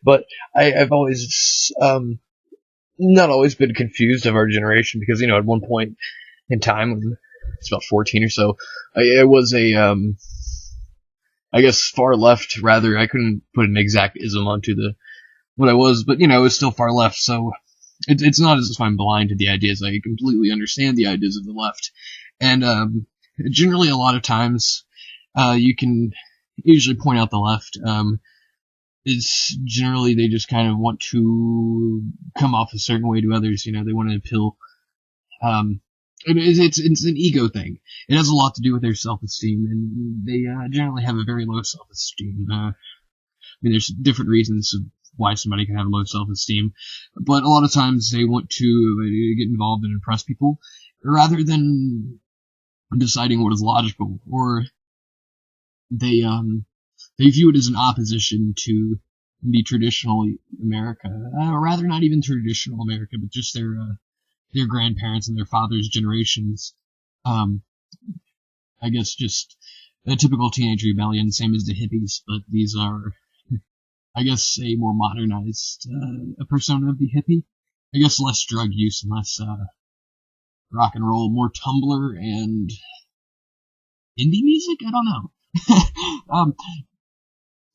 But I've always not always been confused of our generation because at one point in time when it's about 14 or so, I was I guess far left rather. I couldn't put an exact ism onto the what I was, but it was still far left. So it's not as if I'm blind to the ideas. I completely understand the ideas of the left, and generally a lot of times you can usually point out the left. Is generally they just kind of want to come off a certain way to others. They want to appeal. It's an ego thing. It has a lot to do with their self-esteem, and they generally have a very low self-esteem. There's different reasons why somebody can have low self-esteem, but a lot of times they want to get involved and impress people rather than deciding what is logical, or they view it as an opposition to the traditional America, or rather not even traditional America, but just their grandparents and their fathers' generations. I guess just a typical teenage rebellion, same as the hippies, but these are, I guess, a more modernized a persona of the hippie. I guess less drug use and less rock and roll, more Tumblr and indie music. I don't know.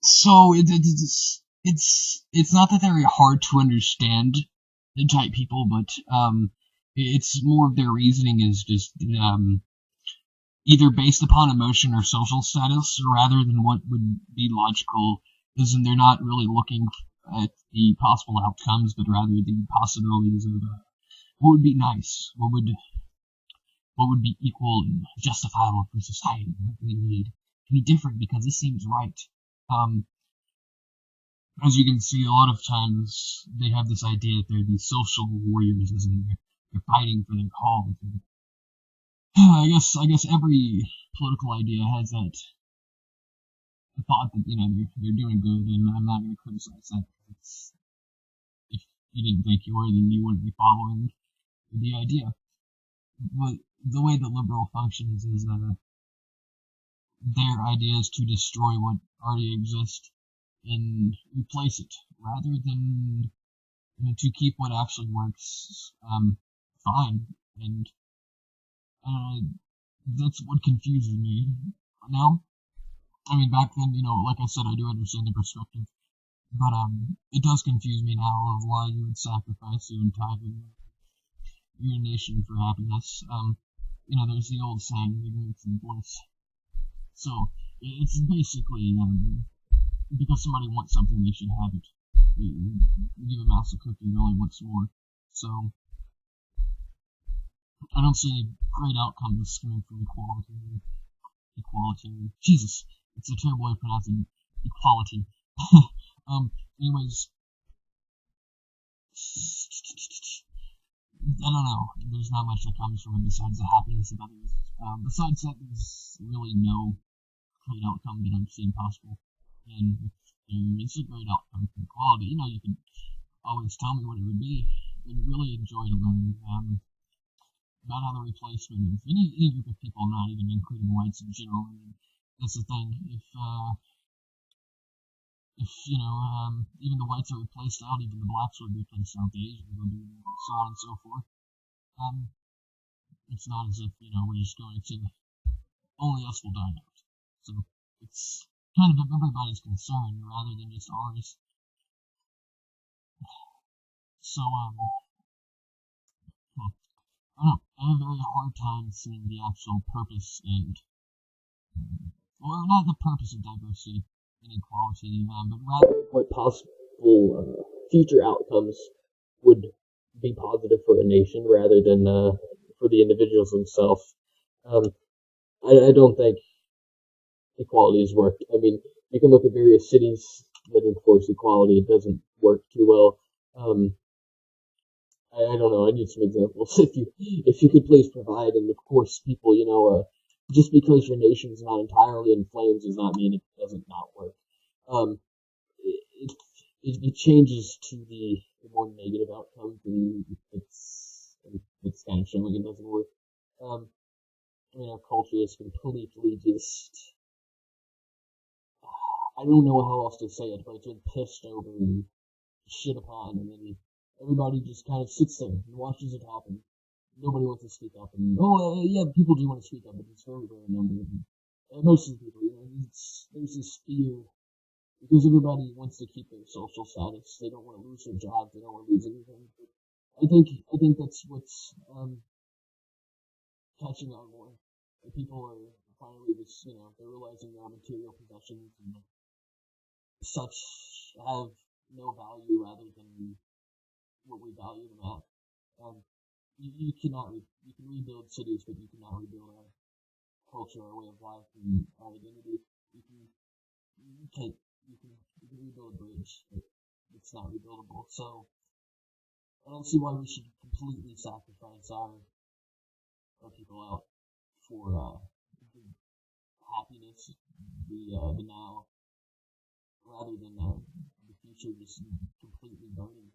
So it's not that they're hard to understand type people, but it's more of their reasoning is just either based upon emotion or social status rather than what would be logical. Isn't they're not really looking at the possible outcomes, but rather the possibilities of what would be nice, what would be equal and justifiable for society, what we need to be different because this seems right. As you can see, a lot of times they have this idea that they're these social warriors, and they're fighting for their cause. And, I guess every political idea has that thought that they're doing good, and I'm not going to criticize that. If you didn't think you were, then you wouldn't be following the idea. But the way that liberal functions is their idea is to destroy what already exists and replace it, rather than to keep what actually works fine. And that's what confuses me now. Back then, like I said, I do understand the perspective, but it does confuse me now of why you would sacrifice your entire your nation for happiness. There's the old saying, ignorance and bliss. So it's basically because somebody wants something, they should have it. You give a mouse a cookie, you only want some more. So I don't see any great outcomes coming from equality. Jesus, it's a terrible way of pronouncing equality. Anyways, I don't know. There's not much that comes from it besides the happiness of others. Besides that, there's really no great outcome that I'm seeing possible. And if there is a great outcome from equality, you can always tell me what it would be. I'd really enjoy to learn about how the replacement of any group of people, not even including whites in general. That's the thing. If even the whites are replaced out, even the blacks would be replaced out, the Asians would be, so on and so forth. It's not as if we're just going to only us will die out. So it's kind of everybody's concern rather than just ours. So I don't know. I have a very hard time seeing the actual purpose and not the purpose of diversity and equality, but rather what possible future outcomes would be positive for a nation rather than for the individuals themselves. I don't think equality has worked. You can look at various cities that enforce equality. It doesn't work too well. I don't know. I need some examples. If you could please provide, and of course, people, just because your nation is not entirely in flames does not mean it doesn't not work. It changes to the more negative outcomes, and it's kind of showing it doesn't work. Our culture is completely just, I don't know how else to say it, but it's been pissed over shit upon, and then everybody just kind of sits there and watches it happen. Nobody wants to speak up, and yeah, people do want to speak up, but it's very rare number. And most of the people, there's this fear because everybody wants to keep their social status. They don't want to lose their jobs. They don't want to lose anything. But I think that's what's catching on more. People are finally just, they're realizing their material possessions and such have no value rather than what we value them at. You you can rebuild cities, but you cannot rebuild our culture, our way of life, and our identity. You can, you can, you can rebuild a bridge, but it's not rebuildable. So I don't see why we should completely sacrifice our people out for the happiness, the now, rather than the future just completely burning.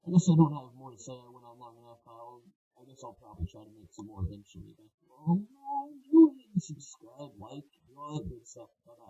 I guess I don't have more to say. I went on long enough. I guess I'll probably try to make some more eventually. But, subscribe, like, do all that good stuff. But